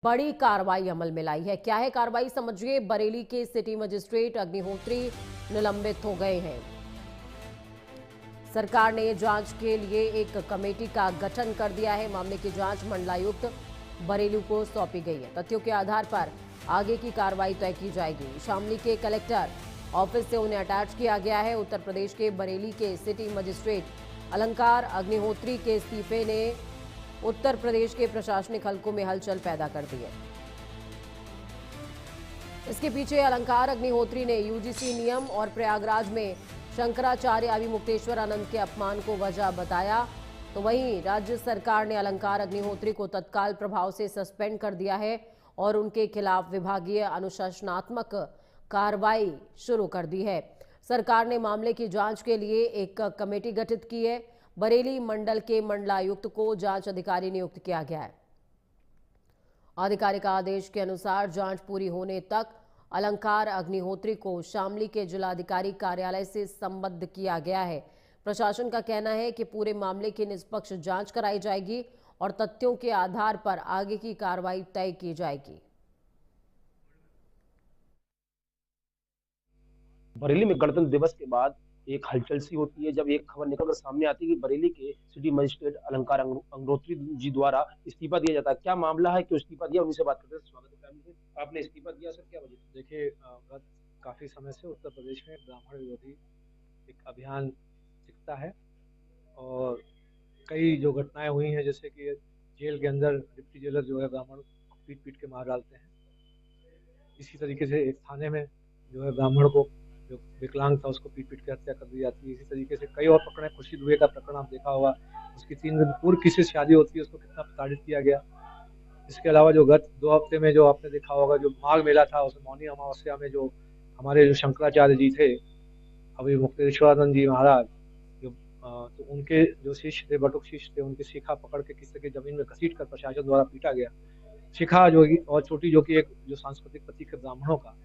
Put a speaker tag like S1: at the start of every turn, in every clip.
S1: बड़ी कार्रवाई अमल में लाई है। क्या है कार्रवाई, समझिए। बरेली के सिटी मजिस्ट्रेट अग्निहोत्री निलंबित हो गए हैं। सरकार ने जांच के लिए एक कमेटी का गठन कर दिया है। मामले की जांच मंडलायुक्त बरेली को सौंपी गई है। तथ्यों के आधार पर आगे की कार्रवाई तय की जाएगी। शामली के कलेक्टर ऑफिस से उन्हें अटैच किया गया है। उत्तर प्रदेश के बरेली के सिटी मजिस्ट्रेट अलंकार अग्निहोत्री के इस्तीफे ने उत्तर प्रदेश के प्रशासनिक हलकों में हलचल पैदा कर दी है। इसके पीछे अलंकार अग्निहोत्री ने यूजीसी नियम और प्रयागराज में शंकराचार्य अभिमुक्तेश्वर आनंद के अपमान को वजह बताया। तो वहीं राज्य सरकार ने अलंकार अग्निहोत्री को तत्काल प्रभाव से सस्पेंड कर दिया है और उनके खिलाफ विभागीय अनुशासनात्मक कार्रवाई शुरू कर दी है। सरकार ने मामले की जांच के लिए एक कमेटी गठित की है। बरेली मंडल के मंडलायुक्त को जांच अधिकारी नियुक्त किया गया है। आधिकारिक आदेश के अनुसार जांच पूरी होने तक अलंकार अग्निहोत्री को शामली के जिलाधिकारी कार्यालय से संबद्ध किया गया है। प्रशासन का कहना है कि पूरे मामले की निष्पक्ष जांच कराई जाएगी और तथ्यों के आधार पर आगे की कार्रवाई तय की जाएगी।
S2: बरेली में गणतंत्र दिवस के बाद एक हलचल सी होती है जब एक खबर निकलकर सामने आती है कि बरेली के सिटी मजिस्ट्रेट अलंकार अग्निहोत्री जी द्वारा इस्तीफा दिया जाता है। क्या मामला है, क्यों इस्तीफा दिया, उन्हीं से बात करते हैं। स्वागत है फैमिली से। आपने इस्तीफा दिया सर, क्या वजह?
S3: देखिए, गत काफी समय से उत्तर प्रदेश में ब्राह्मण विरोधी एक अभियान दिखता है और कई जो घटनाएं हुई हैं, जैसे कि जेल के अंदर डिप्टी जेलर जो है ब्राह्मण को पीट पीट के मार डालते हैं। इसी तरीके से एक थाने में जो है ब्राह्मण को, जो विकलांग था, उसको पीट पीट के हत्या कर दी जाती है। इसी तरीके से कई और प्रकरण, खुशी दुबे का प्रकरण आप देखा होगा, उसकी 3 दिन पूर्व किसी से शादी होती है, उसको कितना प्रताड़ित किया गया। इसके अलावा जो गत 2 हफ्ते में जो आपने देखा होगा, जो माघ मेला था, उस मौनी अमावस्या में जो हमारे जो शंकराचार्य जी थे, अभी मुक्तेश्वरानंद जी महाराज, जो तो उनके जो शिष्य थे, बटुक शिष्य थे, उनकी शिखा पकड़ के किसी के जमीन में घसीट कर प्रशासन द्वारा पीटा गया। शिखा जो और चोटी, जो कि एक जो सांस्कृतिक प्रतीक है ब्राह्मणों का,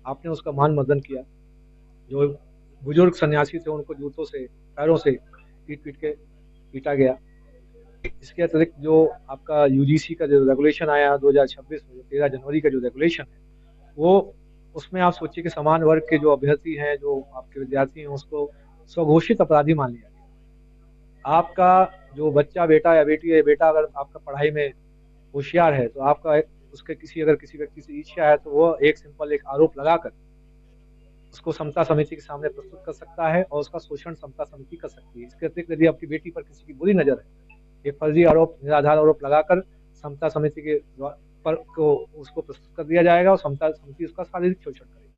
S3: आपने उसका मान मर्दन किया। जो बुजुर्ग सन्यासी थे, उनको जूतों से, पैरों से पीट पीट के पीटा गया। इसके अतिरिक्त जो आपका यूजीसी का जो रेगुलेशन आया 2026 में, 13 जनवरी का जो रेगुलेशन है, वो उसमें आप सोचिए कि समान वर्ग के जो अभ्यर्थी हैं, जो आपके विद्यार्थी हैं, उसको स्वघोषित अपराधी मान लिया गया। आपका जो बच्चा, बेटा या बेटी है, बेटा अगर आपका पढ़ाई में होशियार है, तो आपका उसके अगर किसी व्यक्ति से ईर्ष्या है, तो वो एक सिंपल एक आरोप लगाकर उसको समता समिति के सामने प्रस्तुत कर सकता है और उसका शोषण समता समिति कर सकती है। इसके अतिरिक्त यदि आपकी बेटी पर किसी की बुरी नजर है, एक फर्जी आरोप, निराधार आरोप लगाकर समता समिति के पर को उसको प्रस्तुत कर दिया जाएगा और समता समिति उसका शारीरिक शोषण करेगी।